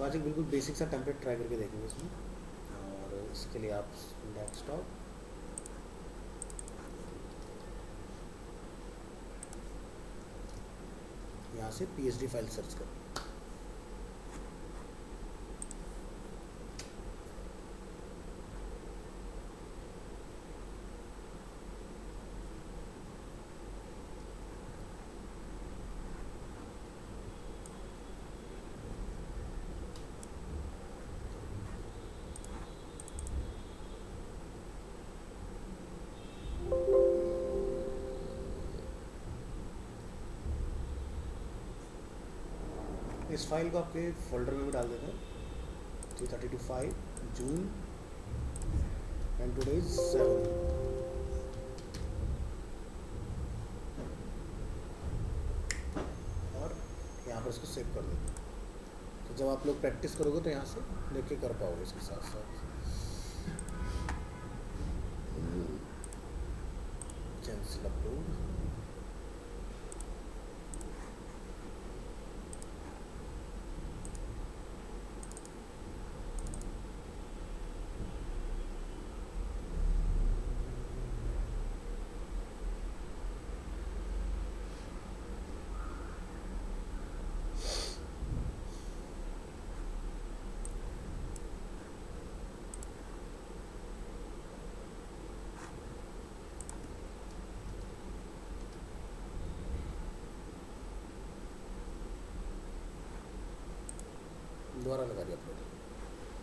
आज एक बिल्कुल बेसिक सा टेम्पलेट ट्राई करके देखेंगे इसमें। और इसके लिए आप डेस्कटॉप, यहाँ से PSD फाइल सर्च करें। इस फाइल को आपके फोल्डर में भी डाल देते हैं, 3/32/5 जून एंड टुडे इज 7। और यहाँ पर इसको सेव कर देते हैं। तो जब आप लोग प्रैक्टिस करोगे तो यहाँ से देख के कर पाओगे इसके साथ साथ। कैंसिल अपलोड, दोबारा लगा दिया अपलोड,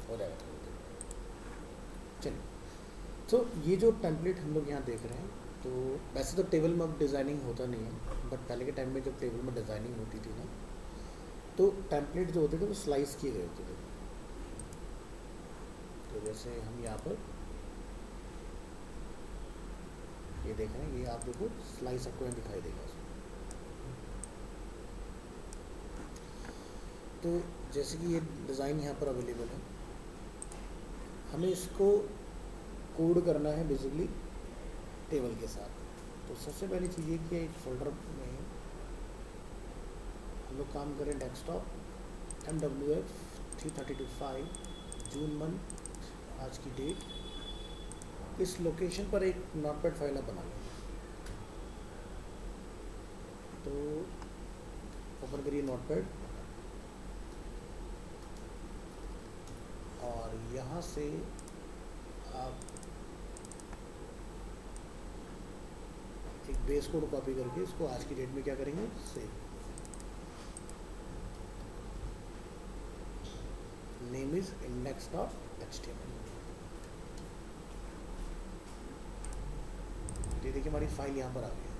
हो जाएगा। चलिए, तो ये जो टेम्पलेट हम लोग यहाँ देख रहे हैं, तो वैसे तो टेबल में अब डिज़ाइनिंग होता नहीं है, बट पहले के टाइम में जब टेबल में डिज़ाइनिंग होती थी ना, तो टेम्पलेट जो होते थे वो स्लाइस किए गए होते थे। तो जैसे हम यहाँ पर ये देख रहे हैं, ये आप देखो स्लाइस आपको यहाँ दिखाई देगा उसमें। तो जैसे कि ये डिज़ाइन यहाँ पर अवेलेबल है, हमें इसको कोड करना है बेसिकली टेबल के साथ। तो सबसे पहली चीज़ ये कि एक फोल्डर में हम लोग काम करें, डेस्कटॉप, MWF 3/32/5 जून मंथ, आज की डेट। इस लोकेशन पर एक नोटपैड फाइल आप बना लें। तो ओपन करिए नोटपैड और यहाँ से आप एक बेस कोड कॉपी करके इसको आज की डेट में क्या करेंगे, सेव। Name is index.html। ये देखिए हमारी फाइल यहाँ पर आ गई है।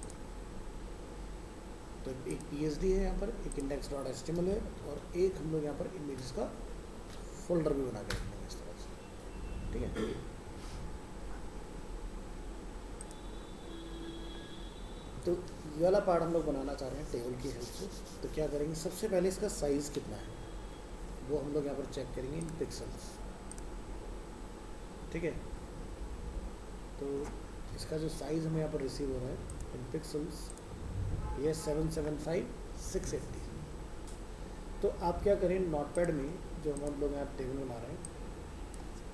तो एक PSD है यहाँ पर, एक index.html है, और एक हम लोग यहाँ पर इमेजेस का फोल्डर भी बना के रखेंगे इस तरह से, ठीक है। तो ये वाला पार्ट हम लोग बनाना चाह रहे हैं टेबल की हेल्प से। तो क्या करेंगे, सबसे पहले इसका साइज़ कितना है वो हम लोग यहाँ पर चेक करेंगे इन पिक्सल्स, ठीक है। तो इसका जो साइज़ हमें यहाँ पर रिसीव हो रहा है इन पिक्सल्स, ये 775/680। तो आप क्या करें, नोटपैड में जो हम लोग यहाँ टेबल बना रहे हैं,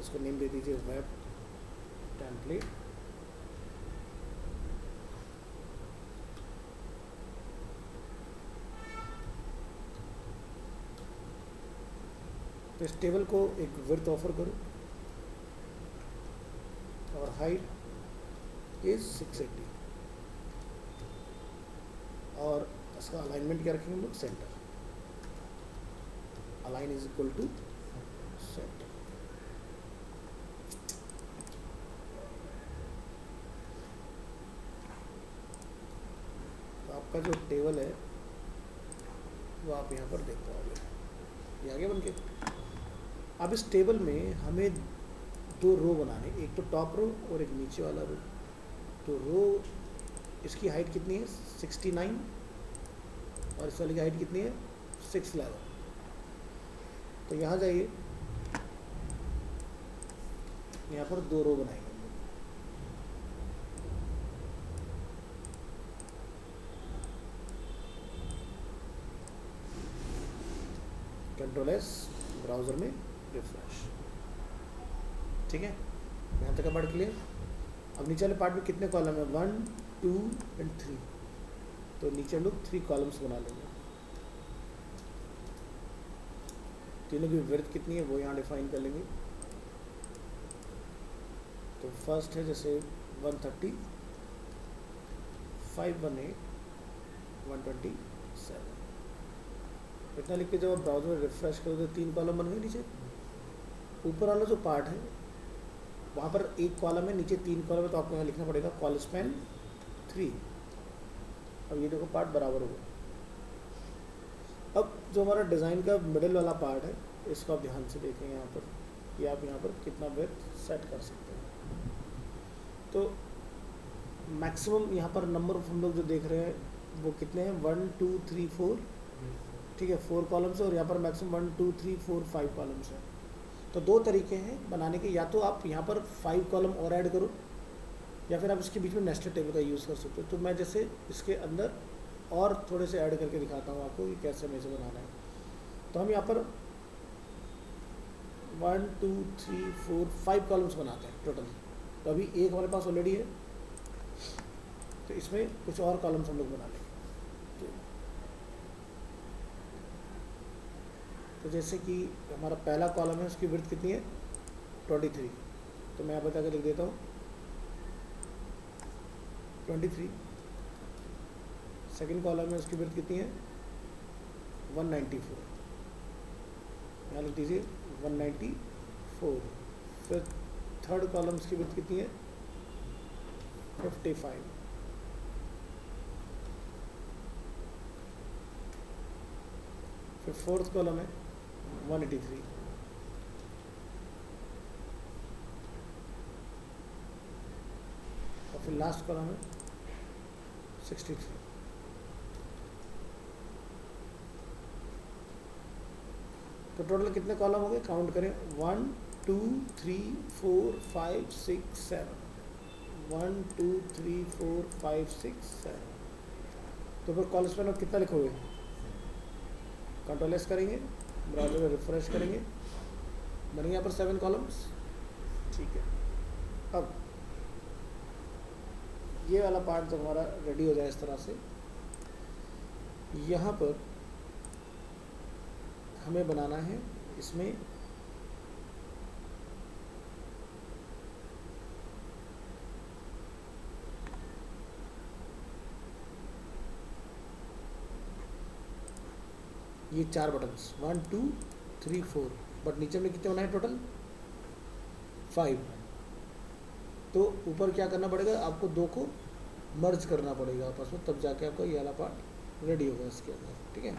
उसको नेम दे दीजिए वेब टेम्पलेट। तो इस टेबल को एक विड्थ ऑफर करो और हाइट इज 680, और इसका अलाइनमेंट क्या रखेंगे हम लोग, centre. Align is equal to centre. तो आपका जो टेबल है वो आप यहाँ पर देख पाओगे, ये आगे बन के। अब इस टेबल में हमें 2 रो बनाने, एक तो टॉप रो और एक नीचे वाला रो। तो रो इसकी हाइट कितनी है, 69, और इस वाली की हाइट कितनी है, 611। तो यहाँ जाइए, यहाँ पर 2 रो बनाएंगे हम लोग। Ctrl+S, ब्राउज़र में रिफ्रेश। ठीक है, यहाँ तक का पार्ट क्लियर। अब नीचे वाले पार्ट में कितने कॉलम है, 1 2 एंड 3, तो नीचे हम लोग 3 कॉलम्स बना लेंगे। तीनों की विड्थ कितनी है वो यहाँ डिफाइन कर लेंगे। तो फर्स्ट है जैसे 130, 518, 127, इतना लिख के जब आप ब्राउज़र में रिफ्रेश करो तो 3 कॉलम बन गए नीचे। ऊपर वाला जो पार्ट है वहाँ पर 1 कॉलम है, नीचे 3 कॉलम है, तो आपको यहाँ लिखना पड़ेगा कॉल स्पैन 3। अब ये देखो पार्ट बराबर होगा। अब जो हमारा डिज़ाइन का मिडिल वाला पार्ट है इसको आप ध्यान से देखें यहाँ पर कि आप यहाँ पर कितना विड्थ सेट कर सकते हैं। तो मैक्सिमम यहाँ पर नंबर ऑफ हम लोग जो देख रहे हैं वो कितने हैं, 1 2 3 4, ठीक है, 4 कॉलम्स है, और यहाँ पर मैक्सिमम 1 2 3 4 5 कॉलम्स है। तो 2 तरीके हैं बनाने के, या तो आप यहाँ पर 5 कॉलम और ऐड करो, या फिर आप इसके बीच में नेस्टेड टेबल का यूज़ कर सकते हो। तो मैं जैसे इसके अंदर और थोड़े से ऐड करके दिखाता हूँ आपको कि कैसे हमें इसे बनाना है। तो हम यहाँ पर 1 2 3 4 5 कॉलम्स बनाते हैं टोटल। तो अभी एक हमारे पास ऑलरेडी है, तो इसमें कुछ और कॉलम्स हम लोग बना लेंगे। तो जैसे कि हमारा पहला कॉलम है उसकी विड्थ कितनी है, 23, तो मैं यहाँ बता के लिख देता हूँ 23। सेकंड कॉलम में उसकी विड्थ कितनी है, 194, यहाँ लिख दीजिए 194। फिर थर्ड कॉलम की विड्थ कितनी है, 55। फिर फोर्थ कॉलम है 183। और फिर लास्ट कॉलम है 63। तो टोटल कितने कॉलम हो गए, काउंट करें, 1 2 3 4 5 6 7, 1 2 3 4 5 6 7। तो फिर कॉलम स्पैन कितना लिखोगे, कंट्रोल एस करेंगे, ब्राउज़र में रिफ्रेश करेंगे, बनेंगे यहाँ पर 7 कॉलम्स। ठीक है, अब ये वाला पार्ट जब हमारा रेडी हो जाए इस तरह से, यहाँ पर हमें बनाना है इसमें ये 4 बटन्स, 1 2 3 4, बट नीचे में कितने बनाए टोटल, 5। तो ऊपर क्या करना पड़ेगा, आपको 2 को मर्ज करना पड़ेगा आपस में, तब जाके आपका ये वाला पार्ट रेडी होगा इसके अंदर। ठीक है,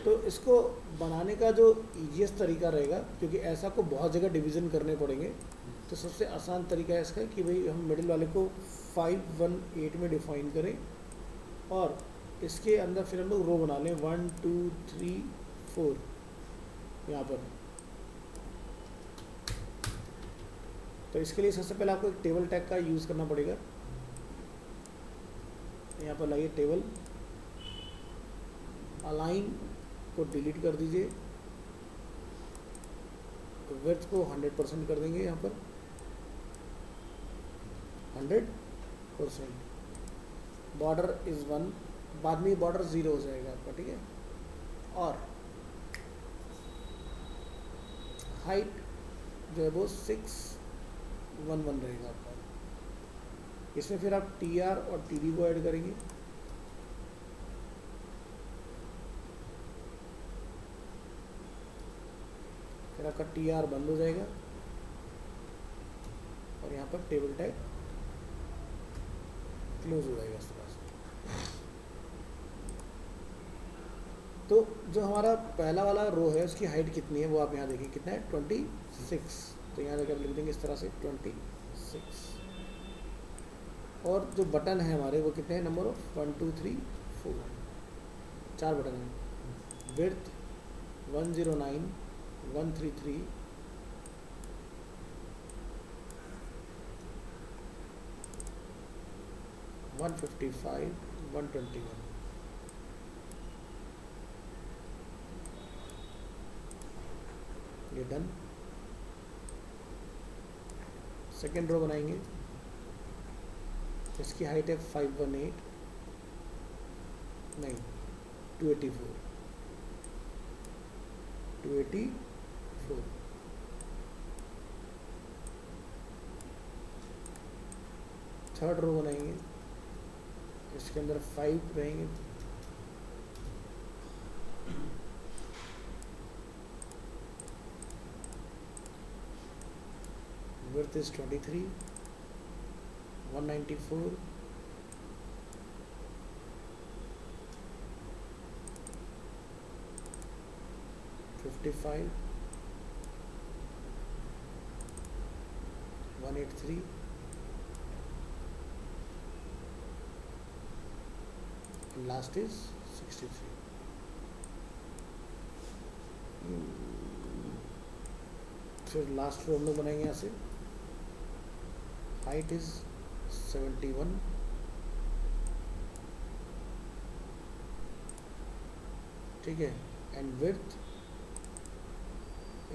तो इसको बनाने का जो ईजीएस्ट तरीका रहेगा, क्योंकि ऐसा को बहुत जगह डिवीज़न करने पड़ेंगे, तो सबसे आसान तरीका है इसका कि भाई हम मिडिल वाले को 518 में डिफाइन करें, और इसके अंदर फिर हम लोग रो बना लें 1 2 3 4 यहाँ पर। तो इसके लिए सबसे पहले आपको एक टेबल टैग का यूज़ करना पड़ेगा। यहाँ पर लाइए टेबल, अलाइन को डिलीट कर दीजिए, तो विड्थ को 100% कर देंगे, यहाँ पर 100%। बॉर्डर इज़ 1, बाद में बॉर्डर 0 हो जाएगा आपका। ठीक है, और हाइट जो है वो 611 रहेगा आपका। इसमें फिर आप TR और TD को ऐड करेंगे। फिर आपका TR बंद हो जाएगा, और यहाँ पर टेबल टैग क्लोज हो जाएगा इस तरह से। तो जो हमारा पहला वाला रो है उसकी हाइट कितनी है वो आप यहाँ देखिए, कितना है, 26। तो यहाँ देखिए आप लिख देंगे इस तरह से 26। और जो बटन है हमारे वो कितने हैं, नंबर ऑफ 1 2 3 4, 4 बटन हैं। विड्थ 109 133, $155 $121। ये डन। सेकेंड रो बनाएंगे, इसकी हाइट है 518 नहीं 284 284। थर्ड रो बनाएंगे, इसके अंदर 5 रहेंगे, width is 23 194 55 183 and last is 63। फिर लास्ट रो हम लोग बनाएंगे यहाँ से, हाइट इज 71 ठीक है, एंड विड्थ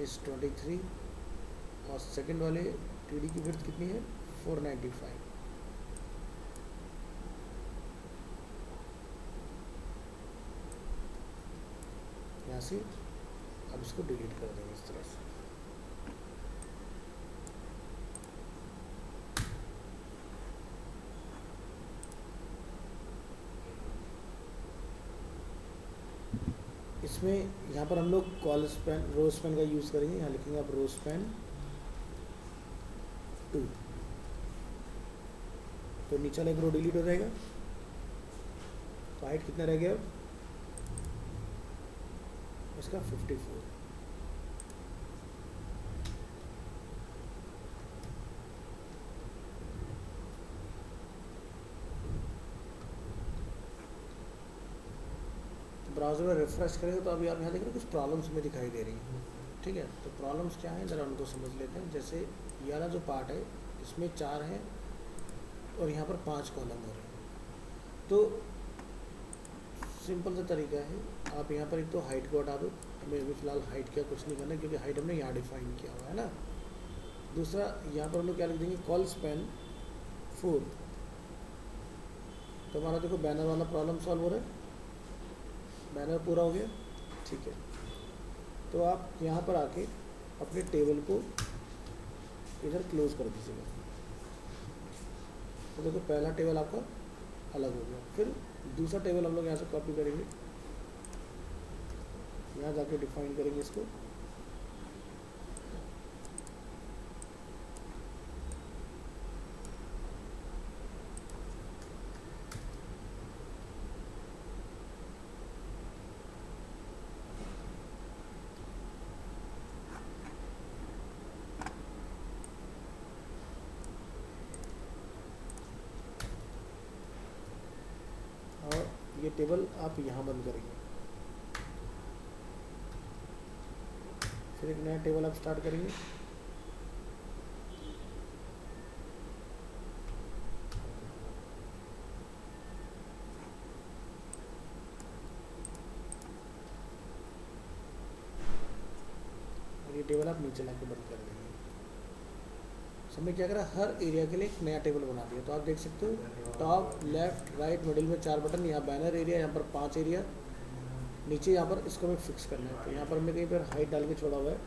इज 23 और सेकंड वाले टीडी की विड्थ कितनी है 495। यहाँ से अब इसको डिलीट कर देंगे इस तरह से। इसमें यहाँ पर हम लोग कॉल स्पैन रो स्पैन का यूज़ करेंगे। यहाँ लिखेंगे आप रो स्पैन 2, तो नीचे वाला एक रो डिलीट हो जाएगा। तो हाइट कितना रह गया अब इसका 54। ब्राउज़र में रिफ्रेश करेंगे तो अभी आप यहाँ देख रहे हैं कुछ प्रॉब्लम्स में दिखाई दे रही हैं। ठीक है, तो प्रॉब्लम्स क्या हैं ज़रा उनको समझ लेते हैं। जैसे ये वाला जो पार्ट है इसमें 4 हैं और यहाँ पर 5 कॉलम हो रहे हैं। तो सिंपल सा तरीका है, आप यहाँ पर एक तो हाइट को हटा दो। हमें अभी फ़िलहाल हाइट क्या कुछ नहीं करना क्योंकि हाइट हमने यहाँ डिफाइन किया हुआ है ना। दूसरा यहाँ पर हम लोग क्या लिख देंगे कॉल स्पैन 4। तो हमारा देखो बैनर वाला प्रॉब्लम सॉल्व हो रहा है, बैनर पूरा हो गया। ठीक है, तो आप यहाँ पर आके अपने टेबल को इधर क्लोज कर दीजिएगा। तो देखो पहला टेबल आपका अलग हो गया। फिर दूसरा टेबल हम लोग यहाँ से कॉपी करेंगे, यहाँ जाके डिफाइन करेंगे इसको। और ये टेबल आप यहाँ बंद करेंगे। फिर एक नया टेबल आप स्टार्ट करेंगे। और ये टेबल आप नीचे लाके बंद कर देंगे। हमने क्या करा, हर एरिया के लिए एक नया टेबल बना दिया। तो आप देख सकते हो टॉप लेफ्ट राइट मिडिल में 4 बटन, यहाँ बैनर एरिया, यहाँ पर 5 एरिया, नीचे यहाँ पर इसको हमें फिक्स करना है। तो यहाँ पर हमने कहीं पर हाइट डाल के छोड़ा हुआ है,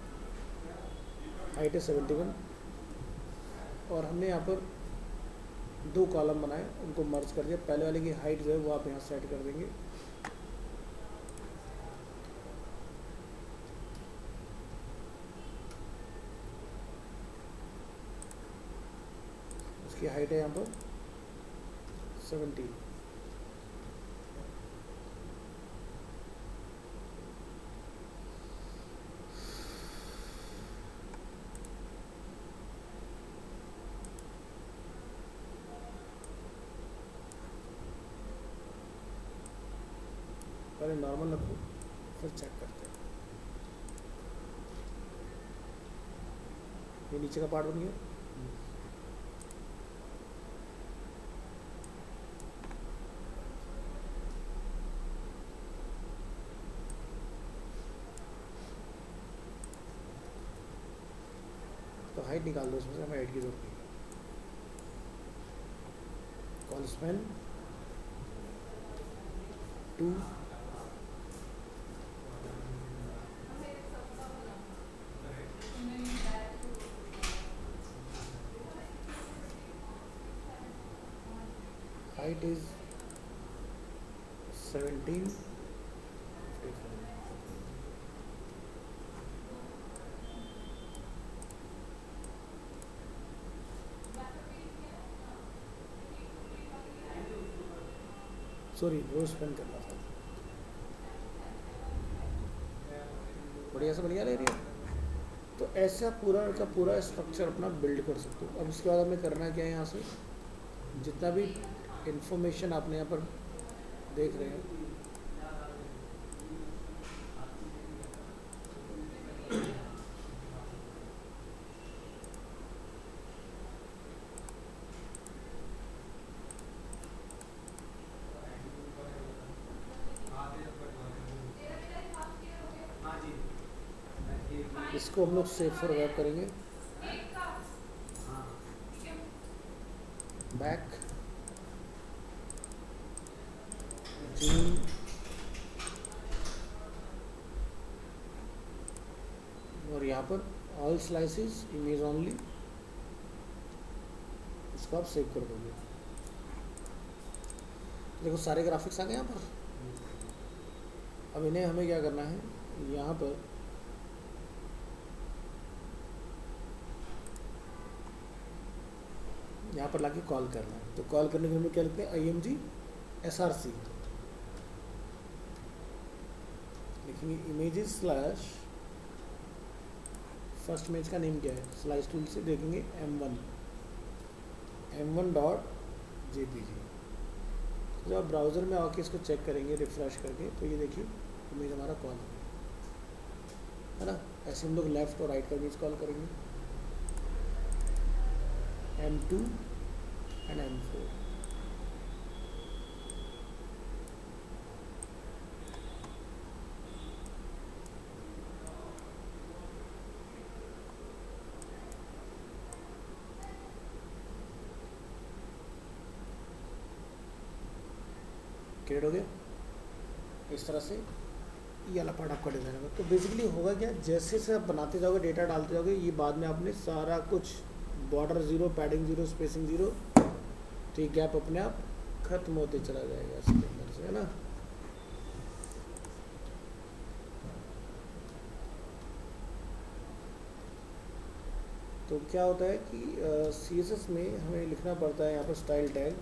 हाइट है 71 और हमने यहाँ पर 2 कॉलम बनाए, उनको मर्ज कर दिया। पहले वाले की हाइट जो है वो आप यहाँ सेट कर देंगे। उसकी हाइट है यहाँ पर 70। पहले नॉर्मल रखो फिर चेक करते हैं। ये नीचे का पार्ट बन गया। हाइट निकाल दो उसमें से, हमें हाइट की जरूरत नहीं है। Col span 2 height is 17 sorry row span करना था। बढ़िया से बढ़िया ले रही है। तो ऐसे आप पूरा का पूरा स्ट्रक्चर अपना बिल्ड कर सकते हो। अब इसके बाद हमें करना क्या है, यहाँ से जितना भी इंफॉर्मेशन आपने यहाँ पर देख रहे हैं, इसको हम लोग सेव फॉर वेब करेंगे। बैक जून और यहाँ पर ऑल स्लाइसेस इमेज ओनली, इसको आप सेव कर दोगे। देखो सारे ग्राफिक्स आ गए यहाँ पर। अब इन्हें हमें क्या करना है, यहाँ पर लाके कॉल करना है। तो कॉल करने के लिए हमें क्या लिखते हैं, img src लिखेंगे। इमेजेस स्लैश फर्स्ट इमेज का नेम क्या है, स्लाइस टूल से देखेंगे m1 डॉट jpg। जब आप ब्राउज़र में आके इसको चेक करेंगे रिफ्रेश करके, तो ये देखिए इमेज हमारा कॉल है ना। ऐसे हम लोग लेफ्ट और राइट का इमेज कॉल करेंगे, m2 एंड m4। क्रिएट हो गया। इस तरह से ये वाला पार्ट आपका डिज़ाइन होगा। तो बेसिकली होगा क्या, जैसे जैसे आप बनाते जाओगे, डेटा डालते जाओगे, ये बाद में आपने सारा कुछ border zero, padding zero, spacing zero, तो ये गैप अपने आप खत्म होते चला जाएगा इसके अंदर से, है ना। तो क्या होता है कि CSS में हमें लिखना पड़ता है यहाँ पर स्टाइल टैग,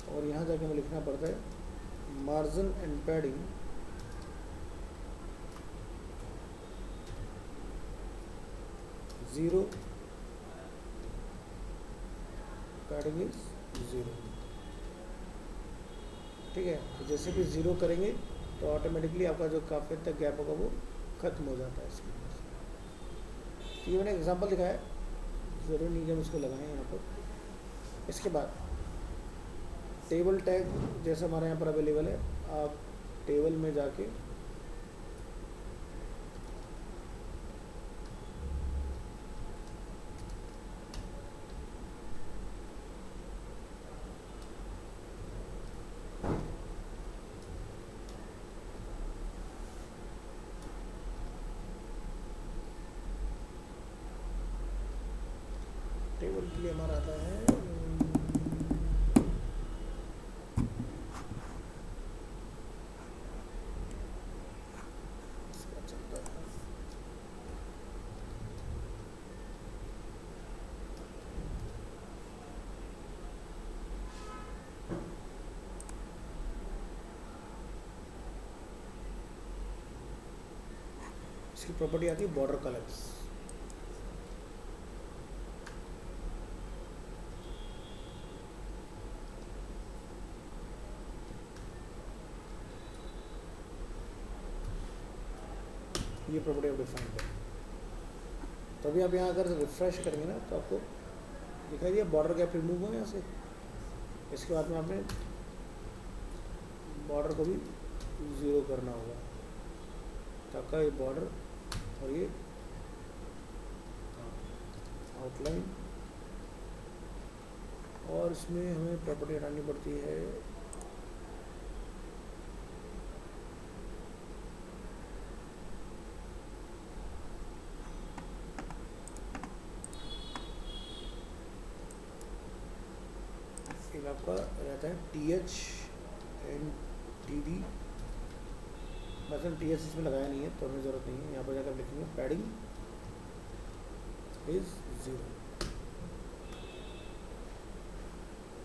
और यहाँ जाके हमें लिखना पड़ता है margin and padding zero, padding is 0। ठीक है। तो जैसे भी 0 करेंगे तो ऑटोमेटिकली आपका जो काफ़ी तक गैप होगा वो ख़त्म हो जाता है इसके अंदर से। तो ये मैंने एग्जांपल दिखाया है, ज़रूरी नहीं कि हम इसको लगाएं यहाँ पर। इसके बाद टेबल टैग जैसे हमारे यहाँ पर अवेलेबल है, आप टेबल में जाके टेबल के लिए हमारा आता है इसकी प्रॉपर्टी आती है बॉर्डर कलर्स। ये प्रॉपर्टी आप डिफाइन करें, तभी आप यहाँ अगर रिफ्रेश करेंगे ना तो आपको दिखाई दिया बॉर्डर गैप रिमूव हो यहाँ से। इसके बाद में आपने बॉर्डर को भी 0 करना होगा। तो आपका ये बॉर्डर और ये आउटलाइन, और इसमें हमें प्रॉपर्टी हटानी पड़ती है एक आपका रहता है THNTD, मतलब TH इसमें लगाया नहीं है तो हमें ज़रूरत नहीं है। यहाँ पर जाकर लिखेंगे पैडिंग इज़ 0।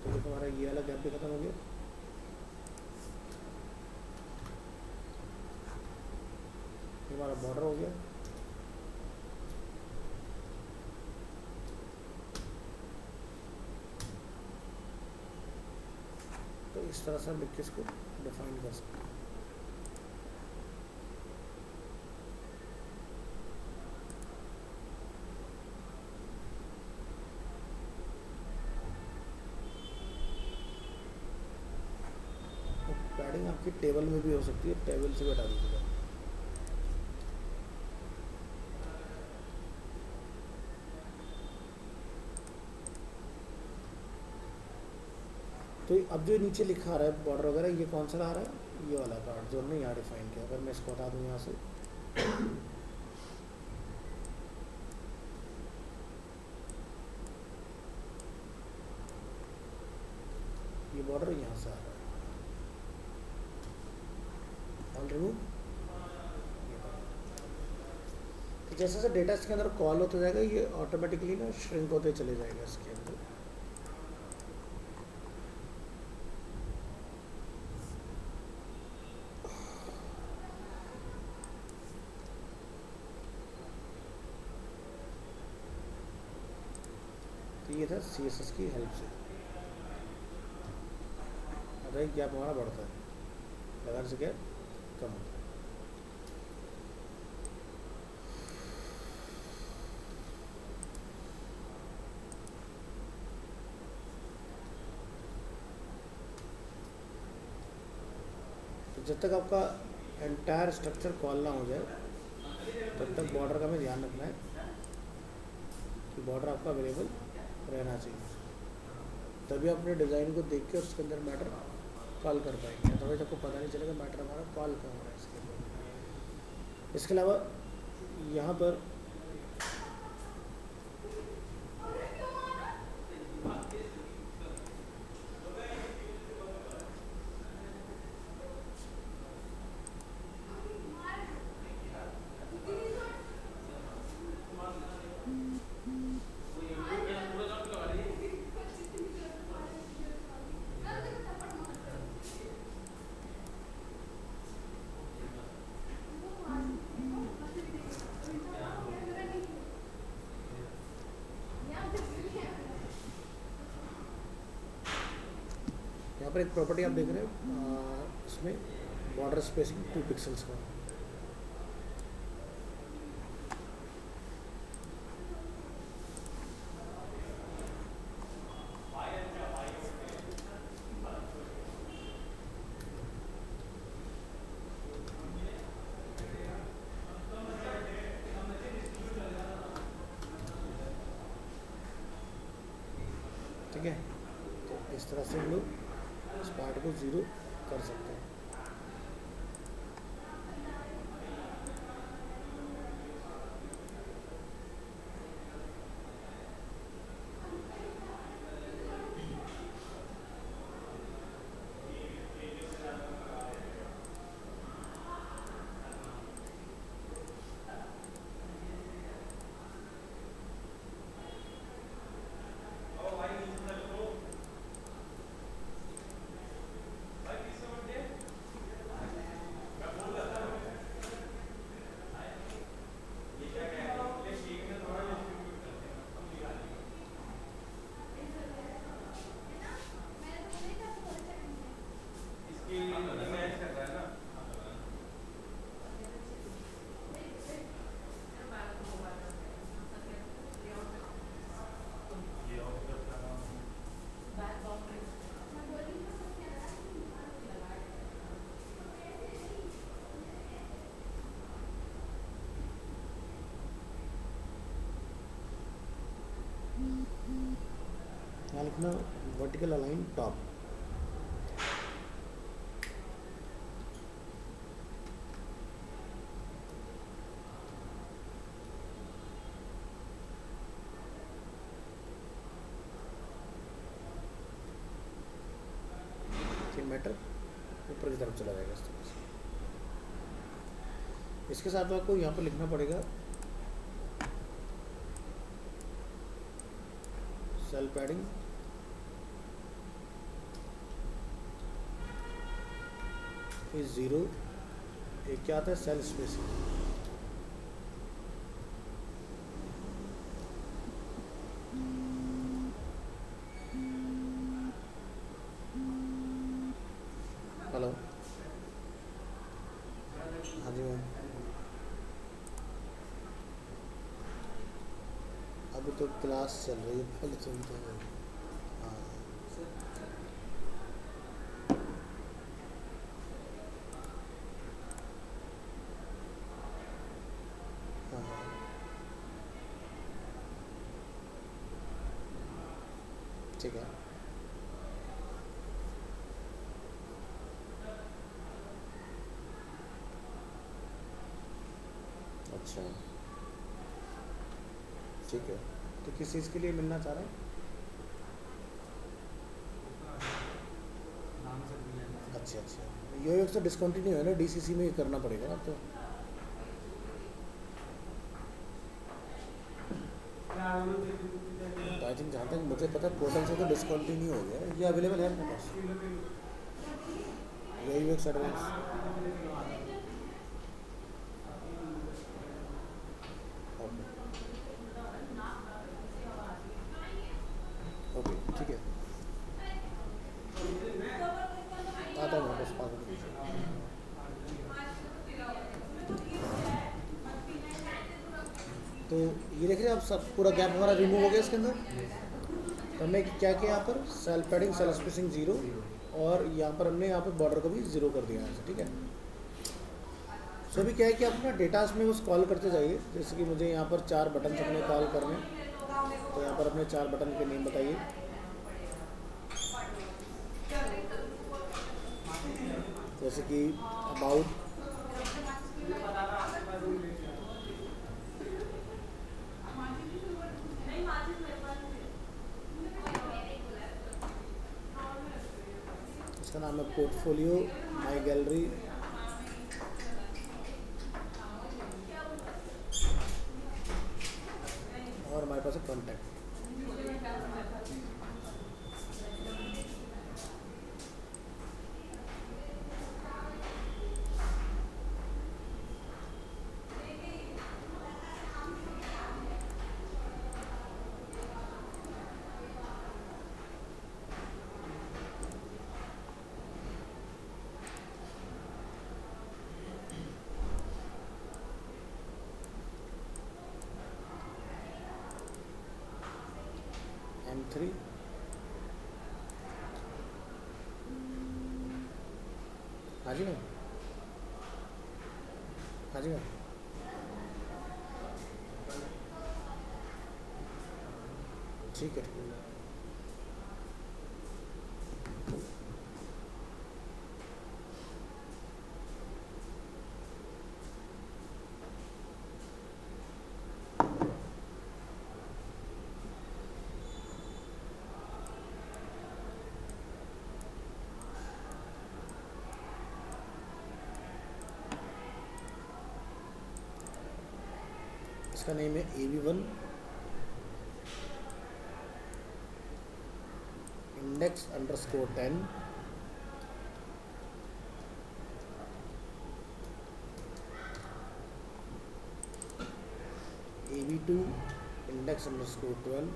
तो देखो हमारा ये वाला गैप भी खत्म हो गया। हमारा बॉर्डर हो गया। तो इस तरह से हम लिख के इसको डिफाइन कर सकते हैं। पैडिंग आपकी टेबल में भी हो सकती है, टेबल से भी हटा दीजिएगा। तो अब जो नीचे लिखा आ रहा है बॉर्डर वगैरह, ये कौन सा आ रहा है? ये वाला पार्ट जो हमने यहाँ डिफाइन किया। अगर मैं इसको हटा दूँ यहाँ से, ये बॉर्डर यहाँ से आ रहा है, ऑल रिमूव। तो जैसे जैसे डेटा इसके अंदर कॉल होता जाएगा ये ऑटोमेटिकली ना श्रिंक होते चले जाएगा इसके अंदर। तो ये था CSS की हेल्प से। अगर गैप हमारा बढ़ता है, लगाने से गैप कम होता है। तो जब तक आपका एंटायर स्ट्रक्चर कॉल ना हो जाए तब तक बॉर्डर का हमें ध्यान रखना है कि बॉर्डर आपका अवेलेबल रहना चाहिए, तभी अपने डिज़ाइन को देख के उसके अंदर मैटर कॉल कर पाएंगे। तो आपको पता नहीं चलेगा मैटर हमारा कॉल कहाँ हो रहा है इसके अंदर। इसके अलावा यहाँ पर यहाँ पर एक प्रॉपर्टी आप देख रहे हैं, इसमें बॉर्डर स्पेसिंग 2 पिक्सल्स का। ठीक है, तो इस तरह से हम लोग इस पार्ट को 0 कर सकते हैं। लिखना वर्टिकल अलाइन टॉप। मैटर ऊपर की तरफ चला जाएगा इस तरह से। इसके साथ आपको यहाँ पर लिखना पड़ेगा सेल पैडिंग इज 0। एक क्या आता है सेल स्पेसिंग। हेलो, हाँ जी मैम, अभी तो क्लास चल रही है, पहले तो हाँ हाँ हाँ ठीक है। अच्छा ठीक है, तो किस चीज़ के लिए मिलना चाह रहे हैं? अच्छा अच्छा, यो एक तो डिसकंटिन्यू है ना, डीसीसी में करना पड़ेगा ना तो। आई थिंक जहाँ तक मुझे पता पोर्टल से तो डिसकंटिन्यू हो गया। ये अवेलेबल है अपने पास यो यूएक्स एडवांस। ओके ठीक है, आता है मेरे पास 5 मिनट। तो ये देख रहे हैं आप, सब पूरा गैप हमारा रिमूव हो गया इसके अंदर। तो हमने क्या किया यहाँ पर, सेल पैडिंग सेल स्पेसिंग 0, और यहाँ पर हमने यहाँ पर बॉर्डर को भी 0 कर दिया यहाँ से, ठीक है। सो अभी क्या है कि आप अपना डेटास में बस कॉल करते जाइए। जैसे कि मुझे यहाँ पर 4 बटन अपने कॉल करने, तो यहाँ पर अपने 4 बटन के नेम बताइए। जैसे कि अबाउट, इसका नाम है पोर्टफोलियो, माई गैलरी, और हमारे पास है कॉन्टैक्ट। M3, हाँ जी मैम, हाँ जी मैम, ठीक है ठीक है। इसका नेम है AV1 index_10, AV2 index_12,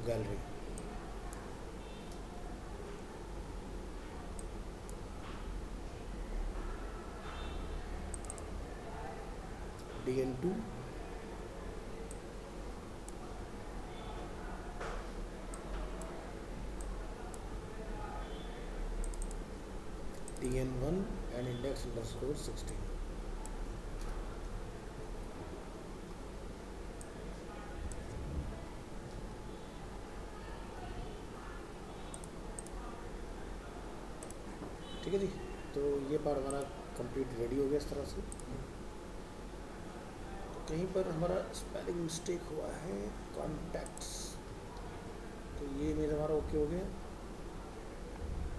gallery. DN2, dn1 and index underscore 16। ठीक है जी, तो ये पार्ट हमारा कंप्लीट रेडी हो गया इस तरह से। तो कहीं पर हमारा स्पेलिंग मिस्टेक हुआ है, कॉन्टैक्ट्स, तो ये मेरा हमारा ओके हो गया।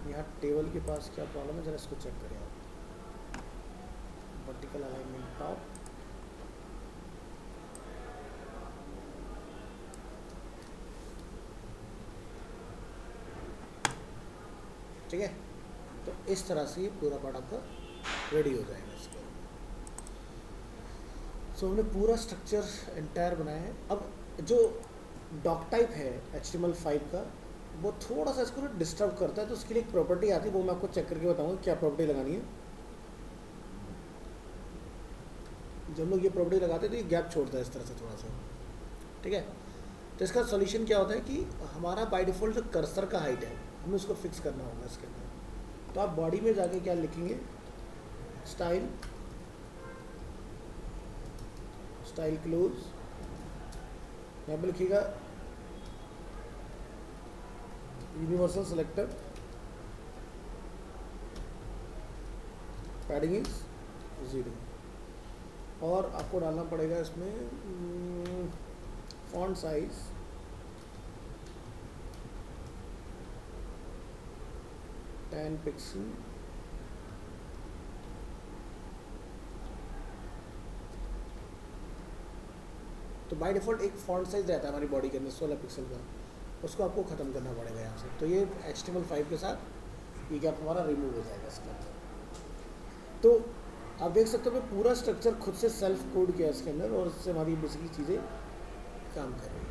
यहाँ टेबल के पास क्या प्रॉब्लम है, ज़रा इसको चेक करें आप। वर्टिकल अलाइनमेंट टॉप, ठीक है। तो इस तरह से ये पूरा पार्ट आपका रेडी हो जाएगा इसके। सो हमने पूरा स्ट्रक्चर एंटायर बनाया है। अब जो डॉक टाइप है HTML5 का, वो थोड़ा सा इसको डिस्टर्ब करता है, तो उसके लिए एक प्रॉपर्टी आती है, वो मैं आपको चेक करके बताऊंगा क्या प्रॉपर्टी लगानी है। जब लोग ये प्रॉपर्टी लगाते हैं तो ये गैप छोड़ता है इस तरह से थोड़ा सा, ठीक है। तो इसका सॉल्यूशन क्या होता है कि हमारा बाय डिफ़ॉल्ट जो कर्सर का हाइट है, हमें उसको फिक्स करना होगा इसके अंदर। तो आप बॉडी में जाके क्या लिखेंगे, स्टाइल, स्टाइल क्लोज, यहाँ पर लिखिएगा यूनिवर्सल सेलेक्टर, पैडिंग इज 0, और आपको डालना पड़ेगा इसमें फॉन्ट साइज 10 पिक्सल, तो बाय डिफ़ॉल्ट एक फॉन्ट साइज रहता है हमारी बॉडी के अंदर 16 पिक्सल का, उसको आपको ख़त्म करना पड़ेगा यहाँ से। तो ये HTML5 के साथ ये गैप हमारा रिमूव हो जाएगा इसके अंदर। तो आप देख सकते हो मैं पूरा स्ट्रक्चर खुद से सेल्फ कोड किया इसके अंदर, और इससे हमारी बेसिकली चीज़ें काम कर रही हैं।